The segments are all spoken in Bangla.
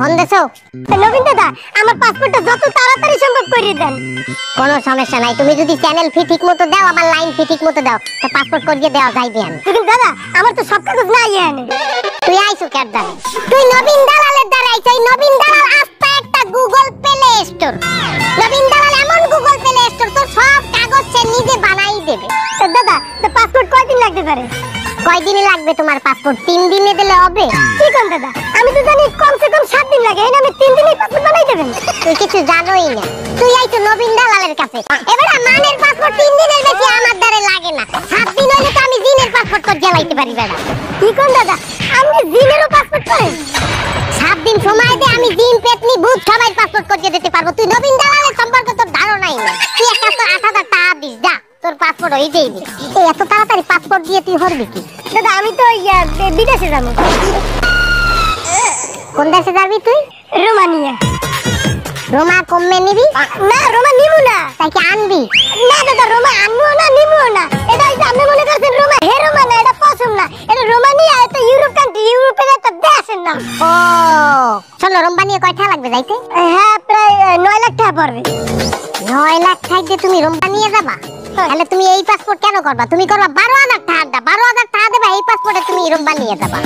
ফোন দেছো? নবীন দাদা, আমার পাসপোর্টটা যত তাড়াতাড়ি সম্ভব করিয়ে দেন। কোনো সমস্যা নাই, তুমি যদি চ্যানেল ফি ঠিকমতো দাও, আমার লাইন ফি ঠিকমতো দাও, তো পাসপোর্ট করিয়ে দেওয়া যাইবে। কিন্তু দাদা, আমার তো সব কাগজ নাই এখানে। তুই আইছো কার দ্বারা? তুই নবীন দালালের দ্বারা আইছো। এই নবীন দালাল আস্তা একটা গুগল প্লে স্টোর। নবীন দালাল এমন গুগল প্লে স্টোর, তোর সব কাগজ সে নিজে বানাই দেবে। দাদা, তো পাসপোর্ট কয়দিন লাগতে পারে? কয়দিনে লাগবে তোমার পাসপোর্ট? 3 দিনে দিলে হবে? কি কোন দাদা, আমি তো জানি কমসে কম 7 দিন লাগে। এই আমি 3 দিনেই পাসপোর্ট বানাই দেবেন? তুই কিছু জানোই না। তুই আইছো নবীন দালালের কাছে। এবারে মানের পাসপোর্ট 3 দিনের বেশি আমার দ্বারে লাগে না। 7 দিন হইলে তো আমি জিনের পাসপোর্ট করে জ্বালাইতে পারি বেটা। কি কোন দাদা, আপনি জিনেরও পাসপোর্ট করেন? 7 দিন সময় দে, আমি জিন পেতনি ভূত সবাই পাসপোর্ট করে দিতে পারবো। তুই নবীন দালালের সম্পর্কে তোর ধারণাই না। তুই একটা তো 8,000 টাকা দিস, যা তোর পাসপোর্ট হয়ে যাইবে। এই এত তাড়াতাড়ি পাসপোর্ট দিয়ে তুই হরবি কি? দাদা, আমি তো বিদেশে যাব। কোন দেশে যাবি তুই? রোমানিয়া। রোমা কমে নিবি? না, রোমা নিমু না। তাই কি আনবি? না দাদা, রোমা আনবো না, নিমু না। এটা আপনি মনে করছেন রোমা, হে রোমা না, এটা পছন্দ না। এটা রোমানিয়া, এটা ইউরোপ কান্ট্রি, ইউরোপের একটা দেশের নাম। ও শোনো, রোমানিয়া কয়টা লাগবে যাইতে? হ্যাঁ, প্রায় 9 লাখ টাকা পড়বে। 9 লাখ টাকা দিয়ে তুমি রোমানিয়া যাবা? তাহলে তুমি এই পাসপোর্ট কেন করবা? তুমি করবা 12,000 টাকা দা, 12,000 টাকা দেবা, এই পাসপোর্টে তুমি রোমানিয়া যাবা।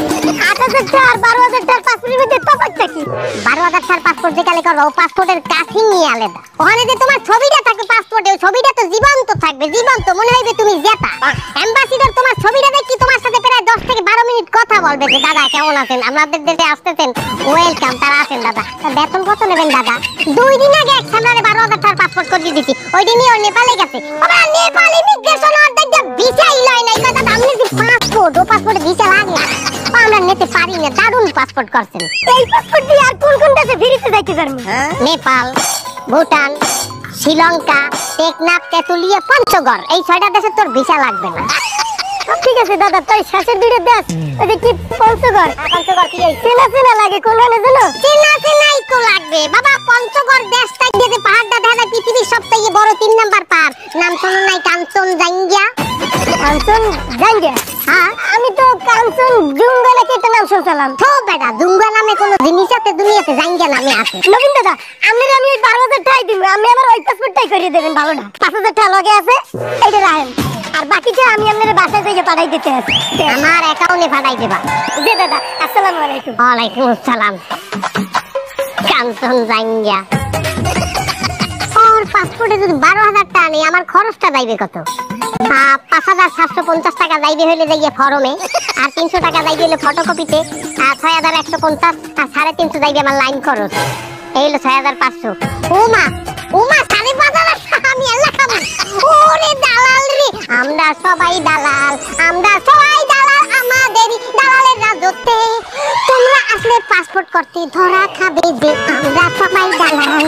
8,000 টাকা আর 12,000 টাকার পাসপোর্টের মধ্যে তফাৎটা কি? 12,000 টাকার পাসপোর্ট যেখানে করবা, ও পাসপোর্টের কাঠি নিয়ে আলাদা। ওখানে যে তোমার ছবিটা থাকবে পাসপোর্টে, ওই ছবিটা তো জীবন্ত থাকবে, জীবন্ত মনে হইবে তুমি জেতা। অ্যাম্বাসিডর তোমার ছবিটা দেখি তোমার সাথে প্রায় 10 থেকে 12 মিনিট কথা বলবে যে দাদা কেমন আছেন, আমাদের দেশে আসতেছেন, ওয়েলকাম, তারা আছেন দাদা। বেতন কত নেবেন দাদা? 2 দিন আগে এক সামনে 12,000 টাকার পাসপোর্ট করে দিয়েছি, ওই দিনই ও নেপালে গেছে। আমরা নেপাল ইমিগ্রেশন অর্ডার দিয়ে ভিসাই লয় নাই দাদা। আপনি যে পাসপোর্ট, ও পাসপোর্টে ভিসা লাগে না, আমরা নিতে পারি না। দারুণ পাসপোর্ট করছেন। এই পাসপোর্ট দিয়ে আর কোন কোন দেশে ফিরিতে যাইতে পারবো? নেপাল, ভুটান, শ্রীলঙ্কা, টেকনাফ, তেতুলিয়া, পঞ্চগড়, এই 6টা দেশে তোর ভিসা লাগবে না। ঠিক আছে দাদা, তাই শেষের 2টা দেশ, ওই যে কি পঞ্চগড়। পঞ্চগড় কি এই চেনা চেনা লাগে, কোনখানে জানো? চেনা চেনাই তো লাগবে বাবা। পঞ্চগড় দেশটা যে পাহাড়টা দেখা পৃথিবীর সবথেকে বড় 3 নাম্বার পাহাড়, নাম শোনো নাই? কাঞ্চনজঙ্ঘা। কাঞ্চনজঙ্ঘা? হ্যাঁ, আমি তো কাঞ্চনজঙ্ঘা নাকি একটা নাম শুনছিলাম। তো বেটা, জঙ্ঘা নামে কোনো জিনিস আছে দুনিয়াতে? জঙ্ঘা নামে আছে। নবীন দাদা, আমি ওই 12,000 টাকা দিব, আপনি আমার ওই পাসপোর্টটাই করিয়ে দেবেন। ভালোটা 5,000 টাকা লগে আছে, এটা রাখেন। আর বাকিটা আমি আপনার বাসায় থেকে পাঠাই দিতে আছে। আমার অ্যাকাউন্টে পাঠাই দেবা। জি দাদা, আসসালামু আলাইকুম। ওয়ালাইকুম আসসালাম। কাঞ্চনজঙ্ঘা, ওর পাসপোর্টে যদি 12,000 টাকা নেই, আমার খরচটা যাইবে কত? 5,750 টাকা যাইবে হইলে যাইয়ে ফর্মে, আর 300 টাকা যাইবে হইলে ফটোকপিতে, আর 6,150 আর 350 যাইবে আমার লাইন খরচ। এই হলো 6,500। ওমা ওমা, 5,500 আমি আল্লাহ খাবো। ওরে দালাল রে, আমরা সবাই দালাল, আমরা সবাই দালাল, আমাদেরই দালালের রাজত্বে। তোমরা আসলে পাসপোর্ট করতে ধরা খাবে যে, আমরা সবাই দালাল।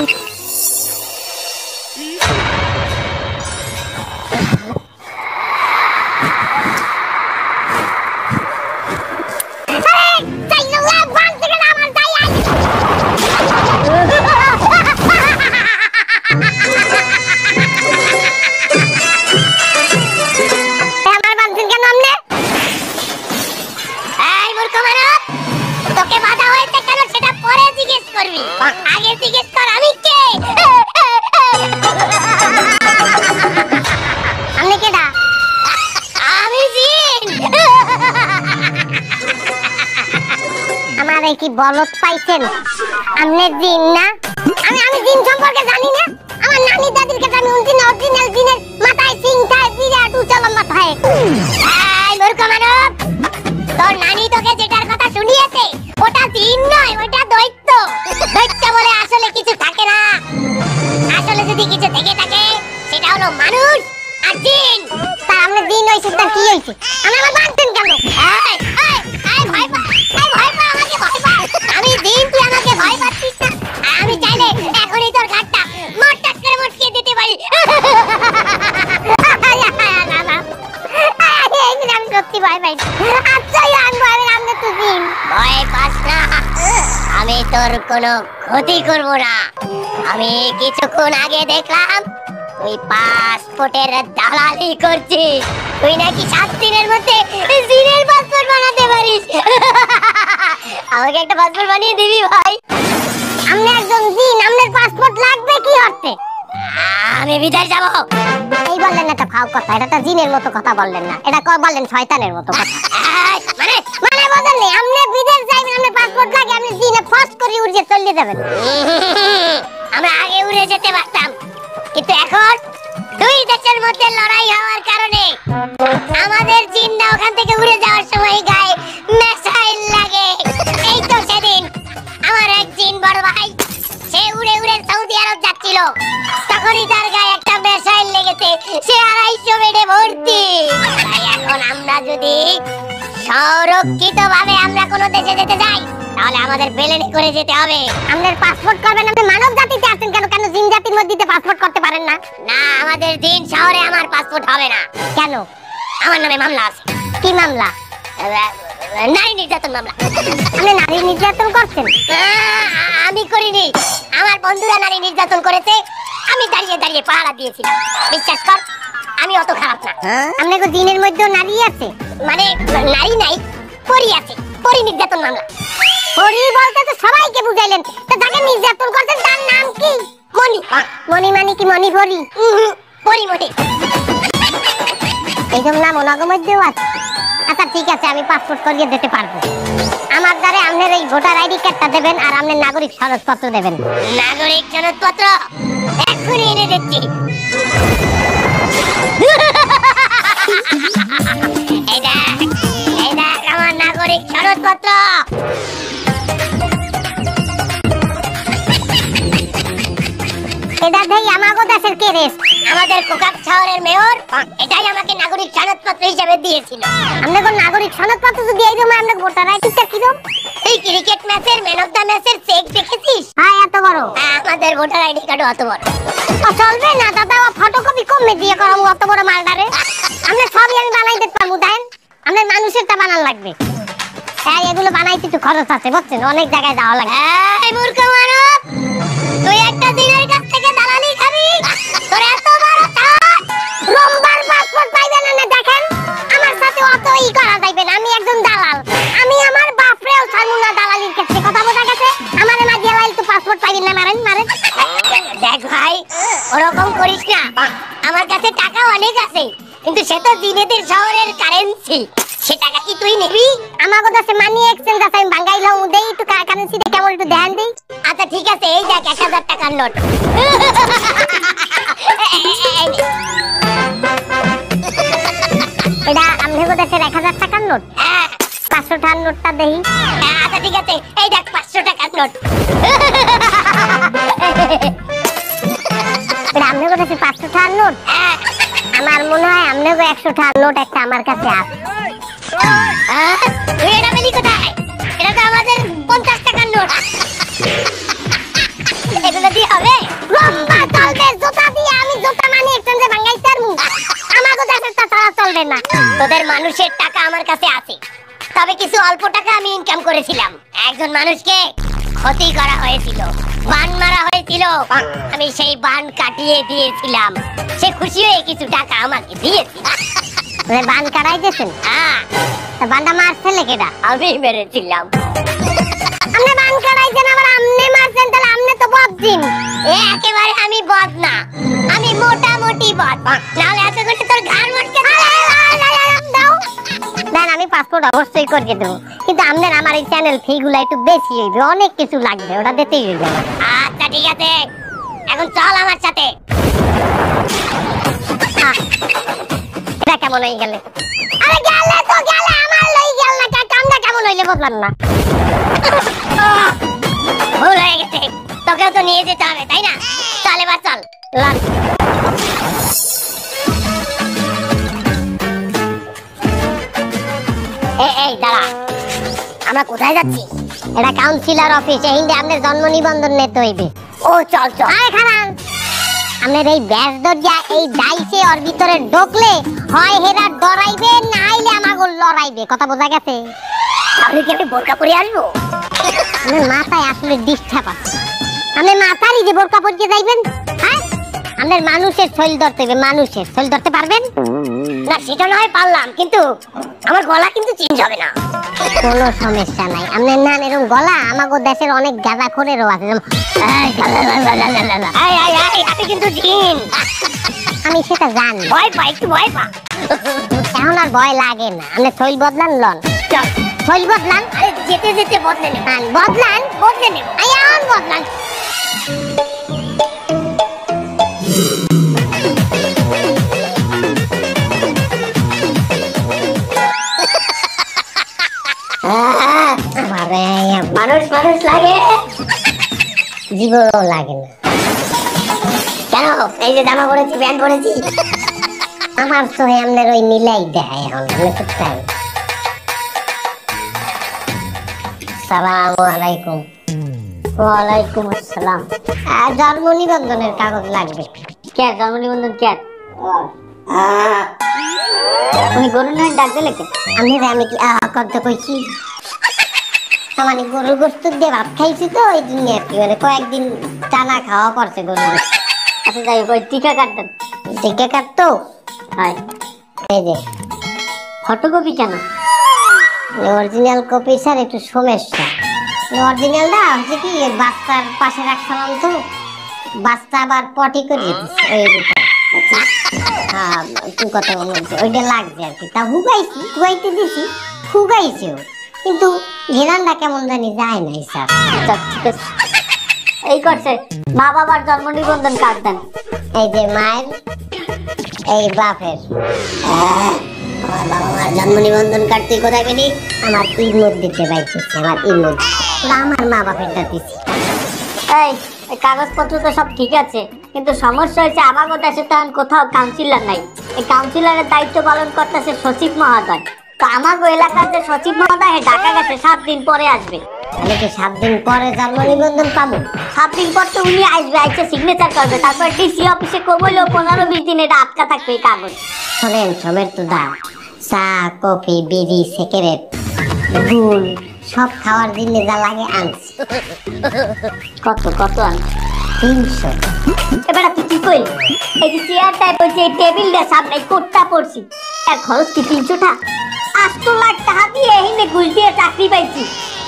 আগে জিজ্ঞেস কর আমি কে? আমি কেডা? আমি জিন। আমারে কি বলত পাইছেন? আপনি জিন না? আমি জিন সম্পর্কে জানি না। আমার নানি দাদির কাছে আমি শুনছি না, অরিজিনাল জিনের মাথায় সিং থাকে, বিরাট উঁচা লম্বা থাকে। এই মূর্খ মানব, তোর নানি তোকে যেটার কথা শুনিয়েছে ওটা জিন নয়, ওটা দৈত্য। দৈত্য বলে আসলে কিছু থাকে না। আসলে যদি কিছু থেকে থাকে সেটা হলো মানুষ আর জিন। তা আমরা জিন হইছি, তা কি হইছে? আমার বাঁধছেন কেন? ভয় পা, ভয় পা, আমাকে ভয় পা। আমি জিন, তুই আমাকে ভয় পাচ্ছিস না? আমি চাইলে এখনই তোর ঘাটটা মটকাট করে মটকিয়ে দিতে পারি। আমি সত্যি ভয় পাই। আচ্ছা আমি তো জিন। ভয় পাস না, আমি তোর কোনো ক্ষতি করব না। আমি কিছুক্ষণ আগে দেখলাম তুই পাসপোর্টের দালালি করছিস। তুই নাকি 7 দিনের মধ্যে জিনের পাসপোর্ট বানাতে পারিস। আমাকে একটা পাসপোর্ট বানিয়ে দিবি ভাই? আপনি একজন জিন, আপনার পাসপোর্ট লাগবে কি হচ্ছে? আমি বিদেশ যাব। এই বললেন একটা ফাও কথা, এটা তো জিনের মতো কথা বললেন না, এটা বললেন শয়তানের মতো কথা। মানে মানে বলেন নি আপনি বিদেশ যাইবেন, আপনার পাসপোর্ট লাগে, আপনি জিনে ফাস্ট করে উড়ে চলে যাবেন। আমরা আগে উড়ে যেতে পারতাম, কিন্তু এখন দুই দেশের মধ্যে লড়াই হওয়ার কারণে আমাদের জিনরা ওখান থেকে উড়ে যাওয়ার সময় গায়ে মিসাইল লাগে। এই তো সেদিন আমার এক জিন বড় ভাই, সে উড়ে উড়ে সৌদি আরব যাচ্ছিল, তখনই তার গায়ে একটা মিসাইল লেগেছে, সে 250 বেডে ভর্তি। তাই এখন আমরা যদি সংরক্ষিত ভাবে আমরা কোনো দেশে যেতে যাই, তাহলে আমাদের প্লেনে করে যেতে হবে। আপনার পাসপোর্ট করবেন, আপনি মানব জাতিতে আছেন কেন? কেন জিন জাতির মধ্যে পাসপোর্ট করতে পারেন না? না, আমাদের দিন শহরে আমার পাসপোর্ট হবে না। কেন? আমার নামে মামলা আছে। কি মামলা? নারী নির্যাতন মামলা। আপনি নারী নির্যাতন করছেন? আমি করিনি, আমার বন্ধুরা নারী নির্যাতন করেছে, আমি দাঁড়িয়ে দাঁড়িয়ে পাহারা দিয়েছিলাম। বিশ্বাস কর, আমি অত খারাপ না। আপনাকে জিনের মধ্যেও নারী আছে? মানে নারী নাই, পরী আছে, পরী নির্যাতন মামলা। পরী বলতে তো সবাইকে বুঝাইলেন, তো যাকে নির্যাতন করছেন তার নাম কি? মনি। মনি মানে কি মনি পরী? পরী মনি। এইসব নাম ওনাগো মধ্যেও আছে? আচ্ছা ঠিক আছে, আমি পাসপোর্ট করিয়ে দিতে পারবো। আমার দ্বারা আপনার এই ভোটার আইডি কার্ডটা দেবেন আর আপনার নাগরিক সনদপত্র দেবেন। নাগরিক সনদপত্র এক্ষুনি এনে দিচ্ছি। এই দেখ আমার নাগরিক সনদপত্র। এটা দেই আমাগো দেশের কেরেস। আমাদের কোকাক শহরের মেয়র এটাই আমাকে নাগরিক সনদপত্র হিসেবে দিয়েছিল। আপনাকে নাগরিক সনদপত্র যদি এইরকম আপনাকে ভোটার আইডিটা কিরকম? এই ক্রিকেট ম্যাচের ম্যান অফ দ্য ম্যাচের চেক দেখেছিস? হ্যাঁ এত বড়। আমাদের ভোটার আইডি কার্ড অত বড়। ও চলবে না দাদা, ফটোকপি কমে দিয়ে করাবো অত বড় মালটারে। আমরা সবই আমি বানাই দিতে পারবো, দেন আপনার মানুষেরটা বানান লাগবে। হ্যাঁ এগুলো বানাইতে একটু খরচ আছে বুঝছেন, অনেক জায়গায় যাওয়া লাগে। এই মূর্খ মানব, তুই একটা দিনের কাছ থেকে দালালি খাবি? তোর এত বড় সাহস! রোমবার পাসপোর্ট পাইবেন না? দেখেন আমার সাথে অত ই করা যাইবে না, আমি একজন দালাল। আমি আমার বাপরেও ছাড়বো না দালালির ক্ষেত্রে, কথা বোঝা গেছে? আমার না দিয়ালাই তো পাসপোর্ট পাইবেন না, মারেন মারেন। দেখ ভাই, ওরকম করিস না, আমার কাছে টাকা অনেক আছে, কিন্তু সে তো জিনেদের শহরের কারেন্সি, সে টাকা কি তুই নিবি? আমাগো দেশে মানি এক্সচেঞ্জ আছে, আমি বাঙ্গাইলাম দেই একটু কারেন্সি দিয়ে কেমন একটু ধ্যান দেই। আচ্ছা ঠিক আছে, এই দেখ 1000 টাকার নোট। এটা আমগো দেশের 1000 টাকার নোট। 500 টাকার নোটটা দেই। আচ্ছা ঠিক আছে, এই দেখ 500 টাকার নোট। এটা আমগো দেশে 500 টাকার নোট। আমার মনে হয় আমগো 100 টাকার নোট একটা আমার কাছে আছে। তুই এটা পেলি কোথায়? এটা তো আমাদের 50 টাকার নোট। এগুলো দিয়ে হবে? রম্বা চলবে, জুতা দিয়ে আমি জুতা মানি এক্সচেঞ্জে বাঙ্গাইতে পারমু। আমাগো দেশের তা তারা চলবে না। তোদের মানুষের টাকা আমার কাছে আছে, তবে কিছু অল্প টাকা আমি ইনকাম করেছিলাম। একজন মানুষকে ক্ষতি করা হয়েছিল, বান মারা হয়েছিল, আমি সেই বান কাটিয়ে দিয়েছিলাম। সে খুশি হয়ে কিছু টাকা আমাকে দিয়েছিল। বান কাটাই দিয়েছেন? বানটা মারছে লেকেটা? আমি মেরেছিলাম। আপনি বান কাটাইছেন আবার আপনি মারছেন, তাহলে আপনি তো বদদিন। একেবারে আমি বদ না, আমি মোটামুটি বদ, নাহলে এত করে তোর ঘাড় মটকে দাও। দেন আমি পাসপোর্ট অবশ্যই করে দেবো, কিন্তু আপনার আমার এই চ্যানেল ফিগুলা একটু বেশি হইবে, অনেক কিছু লাগবে, ওটা দিতেই হইবে। আচ্ছা ঠিক আছে, এখন চল আমার সাথে। এটা কেমন হয়ে গেলে? আরে গেলে তো গেলে, আমার লই গেল না, কামটা কেমন হইলে বুঝলাম না। ভুল হয়ে গেছে, তোকেও তো নিয়ে যেতে হবে তাই না? চল এবার চল। এই দাঁড়া, আমরা কোথায় যাচ্ছি? এটা কাউন্সিলর অফিস, এই আপনার জন্ম নিবন্ধন নিতে হইবে। ও চল চল। আরে খারান, আপনার এই ব্যাস দরজা এই ডাইসে ওর ভিতরে ঢোকলে হয় হেরা ডরাইবে, না আইলে আমাগো লড়াইবে, কথা বোঝা গেছে? তাহলে কি আমি বোরকা পরে আসবো? আপনার মাথায় আসলে ডিস্টার্ব আছে। আপনি মাথারই যে বোরকা পরিয়ে যাইবেন? হ্যাঁ, আপনার মানুষের শরীর ধরতে হবে, মানুষের শরীর ধরতে পারবেন না সেটা না হয় পারলাম, কিন্তু আমার গলা কিন্তু চেঞ্জ হবে না। কোনো সমস্যা নাই। আপনার নাম এরকম গলা আমাগো দেশের অনেক গাঁজাখোরেরও আছে। আমি কিন্তু জিন। আমি সেটা জানি। ভয় পা, একটু ভয় পা। এখন আর ভয় লাগে না। আপনি শৈল বদলান লন। চল শৈল বদলান। আরে যেতে যেতে বদলে নেব। বদলান বদলে নেব। আয়ান বদলান। মানুষ মানুষ লাগে, জীবনও লাগে না। কেন? এই যে জামা পরেছি, প্যান্ট পরেছি। আমার তো আপনার ওই মিলাই দেয় এখন। আপনি কোথায়? সালামু আলাইকুম। ওয়ালাইকুম আসসালাম। জন্ম নিবন্ধনের কাগজ লাগবে। কে জন্ম নিবন্ধন কে? তুমি গরু নয় ডাক দিলে কে? আমি কি করতে কইছি? মানে গরুর গোস্ত দিয়ে ভাত খাইছি তো ওই জন্য আর কি, মানে কয়েকদিন টানা খাওয়া পড়ছে গরুর গোস্ত। আচ্ছা যাই হোক, টিকা কাটতেন। টিকা কাটতো? হয়। এই যে ফটোকপি কেন? অরিজিনাল কপি স্যার একটু সমস্যা। অরিজিনালটা হচ্ছে কি বাচ্চার পাশে রাখছিলাম তো, বাচ্চা আবার পটি করিয়ে দিচ্ছে হ্যাঁ তুই কথা বলছে ওইটা লাগছে আর কি। তা হুগাইছি, হুগাইতে দিছি, হুগাইছেও, কিন্তু ঘেরানটা কেমন জানি যায় নাই স্যার। আচ্ছা ঠিক আছে, এই করছে মা বাবার জন্ম নিবন্ধন কার্ড দেন। এই যে মায়ের, এই বাপের। আমার বাবা মার জন্ম নিবন্ধন কার্ড তুই কোথায় পেলি? আমার ইমোট দিতে পাইতেছি, আমার ইমোট। আমার মা বাপেরটা দিছি। এই কাগজপত্র তো সব ঠিক আছে, কিন্তু সমস্যা হয়েছে আমার দেশে তো এখন কোথাও কাউন্সিলর নাই। এই কাউন্সিলরের দায়িত্ব পালন করতেছে সচিব মহোদয়। তো আমার এলাকার যে সচিব মহোদয় ঢাকা গেছে, 7 দিন পরে আসবে। তাহলে কি 7 দিন পরে জন্ম নিবন্ধন পাবো? 7 দিন পর তো উনি আসবে, আইসে সিগনেচার করবে, তারপর ডিসি অফিসে কবইলো 15-20 দিন এটা আটকা থাকবে এই কাগজ। শোনেন সবের তো দাম, চা কফি বিড়ি সিগারেট গুড় সব খাওয়ার জন্য যা লাগে আনছি। কত কত আন? 300। এবার তুই কি কইলি? এই যে চেয়ারটায় বসে এই টেবিলটা সামনে কোটটা পড়ছি, আর খরচ কি 300 টাকা? 8 লাখ টাকা দিয়ে এখানে ঘুষ দিয়ে চাকরি পাইছি।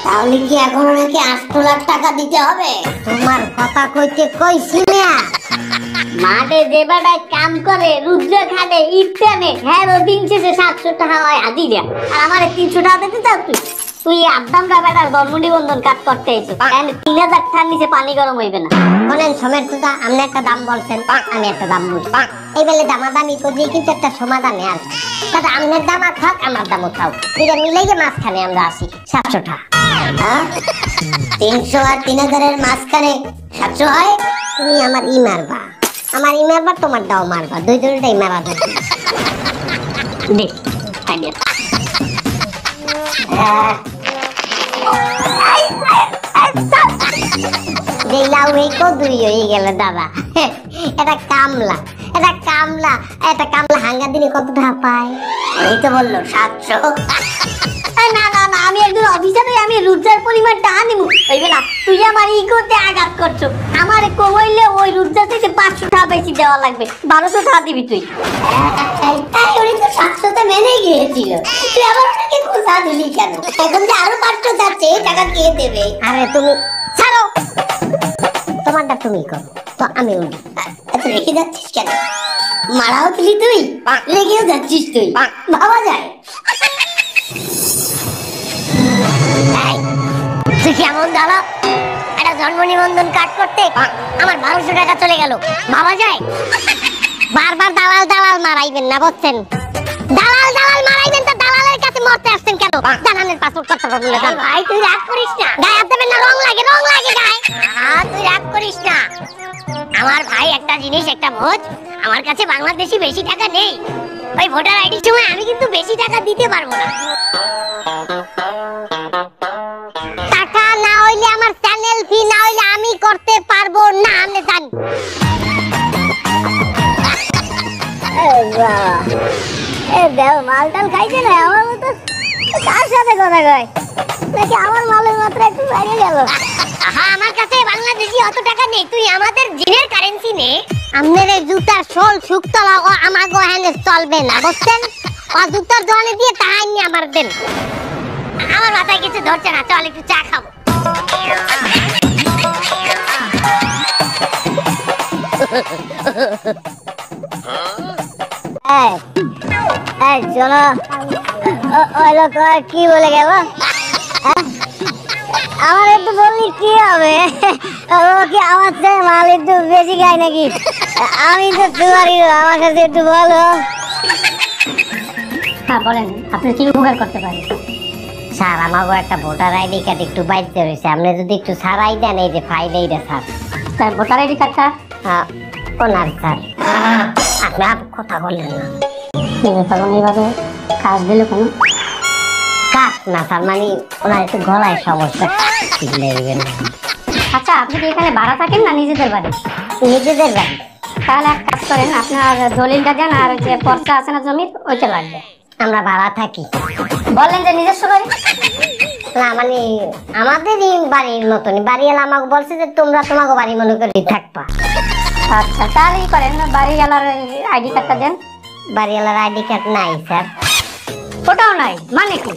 তাহলে কি এখন নাকি 8 লাখ টাকা দিতে হবে? তোমার কথা কইতে কইছি না। মাঠে যে বেটায় কাম করে রুদ্র খাটে ইট টানে, হ্যাঁ দিন শেষে 700 টাকা হয় হাজিরা, আর আমার 300 টাকা দিতে চাও তুই? তুই আবদামটা বেটার জন্ম নিবন্ধন কাট করতে এসে 3000 টাকার নিচে পানি গরম হইবে না। বলেন সমের তুদা, আপনি একটা দাম বলছেন, আমি একটা দাম বলছি। এই বেলে দামাদামি করে কিন্তু একটা সমাধানে আসবে। দাদা আপনার দাম আর থাক, আমার দামও থাক, দুইটা মিলাইয়ে মাঝখানে আমরা আসি 700 টাকা। 300 আর 3000 এর মাঝখানে 700 হয়? তুমি আমার ই মারবা, আমার ই মারবা, তোমার দাও মারবা, দুইটাই মারা যাবে। দেখ আইডিয়া। লাউ এই দুই হয়ে গেল দাদা। এটা কামলা, এটা কামলা, এটা কামলা হাঙ্গা দিনে কত টাকা পায়? এই তো বললো 700। না না না, আমি একজন অফিসার হয়ে আমি রুজার পরিমাণ টাকা নিব হইবে না। তুই আমার ইগোতে আঘাত করছো। আমার কমাইলে ওই রুজা থেকে 500 টাকা বেশি দেওয়া লাগবে, 1200 টাকা দিবি তুই। তাই উনি তো 700 তে মেনে গিয়েছিল, তুই আবার ওনাকে খোঁজা দিলি কেন? এখন যে আরো 500 যাচ্ছে, এই টাকা কে দেবে? আরে তুমি ছাড়ো, তোমারটা তুমি করো, তো আমি উঠি। এত রেখে যাচ্ছিস কেন? মারাও দিলি তুই, রেখেও যাচ্ছিস তুই, ভাবা যায়? তুই কেমন দাঁড়া, একটা জন্ম নিবন্ধন কাট করতে আমার 1200 টাকা চলে গেল, ভাবা যায়? বারবার দালাল দালাল মারাইবেন না, বুঝছেন? দালাল দালাল মারাইবেন, তো দালালের কাছে মরতে আসছেন কেন? জানানের পাসপোর্ট করতে পারবেন না। ভাই তুই রাগ করিস না, গায়ে হাত দেবেন না, রং লাগে, রং লাগে গায়ে। তুই রাগ করিস না। আমার ভাই একটা জিনিস, একটা ভোজ, আমার কাছে বাংলাদেশি বেশি টাকা নেই। ওই ভোটার আইডির সময় আমি কিন্তু বেশি টাকা দিতে পারবো না। টাকা না হইলে আমার চ্যানেল ফি না হইলে আমি করতে পারবো না, আপনি জান। মালটাল খাইছে না আমার মতো, কার সাথে কথা কয় নাকি আমার মালের মাত্রা একটু বাইরে গেল। আমার কাছে বাংলাদেশি অত টাকা নেই, তুই আমাদের জিনের কারেন্সি নে। আপনার এই জুতার সোল শুকতলা ও আমাগো হ্যান্ডে চলবে না, বুঝছেন? ও জুতার দোকানে দিয়ে তাহাই নিয়ে আমার দেন। আমার মাথায় কিছু ধরছে না, চল একটু চা খাবো। চলো, ওই লোক কি বলে গেল? আমার একটু বললি কি হবে? ও কি আমার চেয়ে মাল একটু বেশি খায় নাকি? আমি তো তোমারই, আমার কাছে একটু বলো। হ্যাঁ বলেন, আপনি কি উপকার করতে পারেন? স্যার, আমাকে একটা ভোটার আইডি কার্ড একটু বাইতে রয়েছে, আপনি যদি একটু ছাড়াই দেন, এই যে ফাইল এইটা স্যার। স্যার ভোটার আইডি কার্ডটা ওনার স্যার। আপনার কথা বললেন না, তখন এইভাবে কাজ দিলে কোনো কাজ না স্যার, মানে ওনার একটু গলায় সমস্যা। আচ্ছা, আপনি কি এখানে ভাড়া থাকেন না নিজেদের বাড়ি? নিজেদের বাড়ি। তাহলে এক কাজ করেন, আপনার দলিলটা দেন, আর যে পর্চা আছে না জমির, ওইটা লাগবে। আমরা ভাড়া থাকি। বললেন যে নিজস্ব বাড়ি? না, মানে আমাদেরই বাড়ির মতনই। বাড়িওয়ালা আমাকে বলছে যে তোমরা তোমাকে বাড়ি মনে করে থাকবা। আচ্ছা, তাহলেই করেন, বাড়িওয়ালার আইডি কার্ডটা দেন। বাড়িওয়ালার আইডি কার্ড নাই স্যার। ওটাও নাই মানে কি?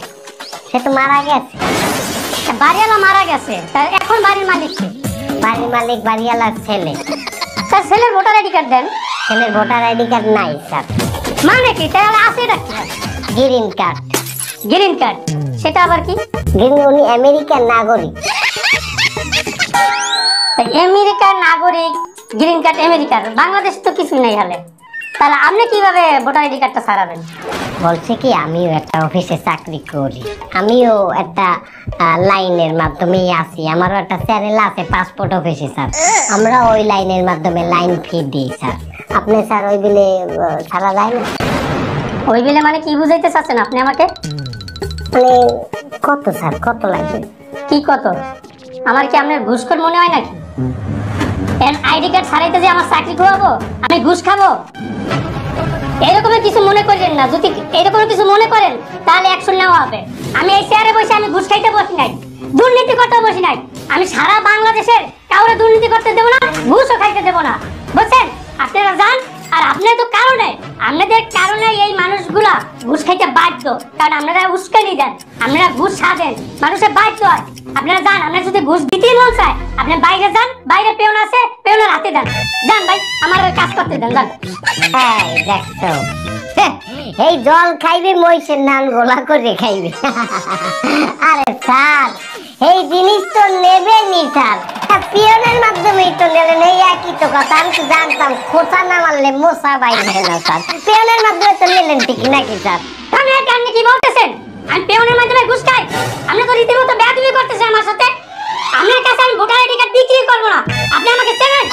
সে তো মারা গেছে। বাড়িওয়ালা মারা গেছে, তার এখন বাড়ির মালিক কে? বাড়ির মালিক বাড়িওয়ালার ছেলে। স্যার, ছেলের ভোটার আইডি কার্ড দেন। ছেলের ভোটার আইডি কার্ড নাই স্যার। মানে কি? তাহলে আছে এটা কি? Green card. গ্রিন কার্ড সেটা আবার কি? গ্রিন, উনি আমেরিকার নাগরিক। আমেরিকার নাগরিক, গ্রিন কার্ড আমেরিকার, বাংলাদেশ তো কিছু নেই হলে। তাহলে আপনি কিভাবে ভোটার আইডি কার্ডটা ছাড়াবেন? বলছে কি, আমিও একটা অফিসে চাকরি করি, আমিও একটা লাইনের মাধ্যমে আছি, আমারও একটা চ্যানেল আছে পাসপোর্ট অফিসে স্যার। আমরা ওই লাইনের মাধ্যমে লাইন ফি দিই স্যার। আপনি স্যার ওই বিলে ছাড়া যায় না? ওই বিলে মানে কি বুঝাইতে চাচ্ছেন আপনি আমাকে? মানে কত স্যার, কত লাগবে? কি কত? আমার কি আপনার ঘুষখোর মনে হয় নাকি? আইডি কার্ড ছাড়াইতে যে আমার চাকরি খোয়াবো, আমি ঘুষ খাবো? এরকম কিছু মনে করেন না। যদি এরকম কিছু মনে করেন তাহলে অ্যাকশন নেওয়া হবে। আমি এই চেয়ারে বসে আমি ঘুষ খাইতে বসি নাই, দুর্নীতি করতে বসি নাই। আমি সারা বাংলাদেশের কাউরে দুর্নীতি করতে দেবো না, ঘুষও খাইতে দেবো না, বুঝছেন? আপনারা যান। আর আপনাদের কারণে, আপনাদের কারণে এই মানুষগুলা ঘুষ খাইতে বাধ্য, কারণ আপনারা উস্কানি দেন, আপনারা ঘুষ সাধেন, মানুষের বাধ্য হয়। আপনারা যান, আপনারা যদি ঘুষ দিতেই মন চায় আপনি বাইরে যান, বাইরে পেওন আছে, পেওনের হাতে দেন। যান ভাই, আমার কাজ করতে দেন, যান। এই দেখছো, এই জল খাইবে মহিষের নান গোলা করে খাইবে। আরে স্যার, এই জিনিস তো নেবেনি স্যার, পিয়নের মাধ্যমেই তো নেবেন, এই একই তো কথা। আমি তো জানতাম খোঁচা না মারলে মশা বাইরে না স্যার, পিয়নের মাধ্যমে তো নিলেন ঠিক নাকি স্যার? আপনি কি বলতেছেন? আমি পিয়নের মাধ্যমে ঘুষ খাই? আপনি তো রীতিমতো বেয়াদবি করতেছেন আমার সাথে। আপনার কাছে আমি ভোটার আইডি কার্ড বিক্রি করবো না। আপনি আমাকে চেনেন?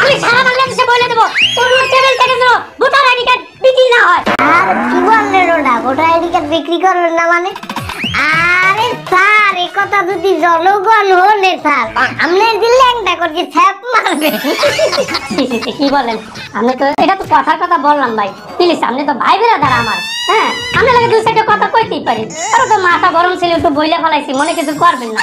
আমি সারা বাংলাদেশে বলে দেবো কোনো টেবিল থেকে যেন ভোটার আইডি কার্ড বিক্রি না হয়। আর কি বললেন ওটা, ভোটার আইডি কার্ড বিক্রি করবেন না মানে? আরে স্যার, এই কথা যদি জনগণ হলে স্যার আপনি দিলে একটা করে ছ্যাপ মারবে। কি বলেন আপনি? তো এটা তো কথার কথা বললাম ভাই, প্লিজ আপনি তো ভাই বেরাদার আমার। হ্যাঁ, আমি লাগে দুই সাইডে কথা কইতেই পারি। আর তো মাথা গরম ছিল, একটু বইলে ফেলাইছি, মনে কিছু করবেন না।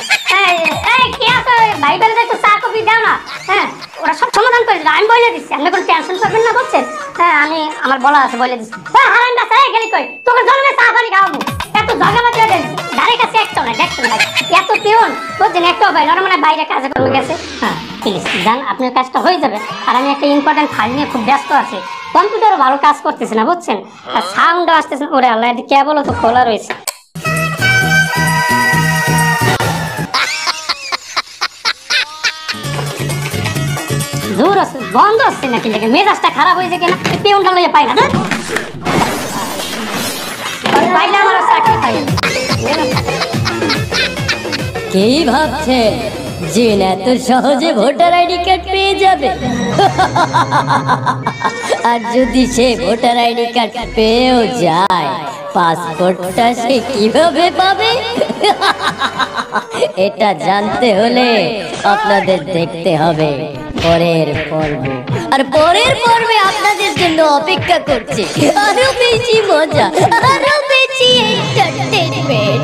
এই কি আছে, ভাই বেরাদার একটু চা কফি দাও না। হ্যাঁ, ওরা সব সমাধান করে দিল, আমি বলে দিচ্ছি, আপনি কোনো টেনশন করবেন না, বুঝছেন? হ্যাঁ, আমি আমার বলা আছে, বলে দিচ্ছি। হারান গাছ, এই গেলি কই, তোকে জন্মে চা পানি খাওয়াবো। এত জায়গাবাতি দেন, ধারে কাছে একটাও নাই, দেখছেন ভাই? এত পিওন বুঝছেন, একটাও ভাই নর মানে বাইরে কাজে করবে গেছে। হ্যাঁ প্লিজ যান, আপনার কাজটা হয়ে যাবে। আর আমি একটা ইম্পর্টেন্ট ফাইল নিয়ে খুব ব্যস্ত আছি, কম্পিউটারও ভালো কাজ করতেছে না, বুঝছেন? আর সাউন্ডও আসতেছে না। ওরে আল্লাহ, এটা কেবলও তো খোলা রয়েছে। দূর আছে, বন্ধ আসছে নাকি? দেখে মেজাজটা খারাপ হয়েছে কিনা, পিওনটা লইয়া পাই না। কে ভাবছে যে এত সহজে ভোটার আইডি কার্ড পেয়ে যাবে? আর যদি সে ভোটার আইডি কার্ড পেয়েও যায়, পাসপোর্টটা সে কিভাবে পাবে? এটা জানতে হলে আপনাদের দেখতে হবে পরের পর্ব। আর পরের পর্বে আপনাদের জন্য অপেক্ষা করছে আরো বেশি মজা, আরো বেশি এন্টারটেইনমেন্ট।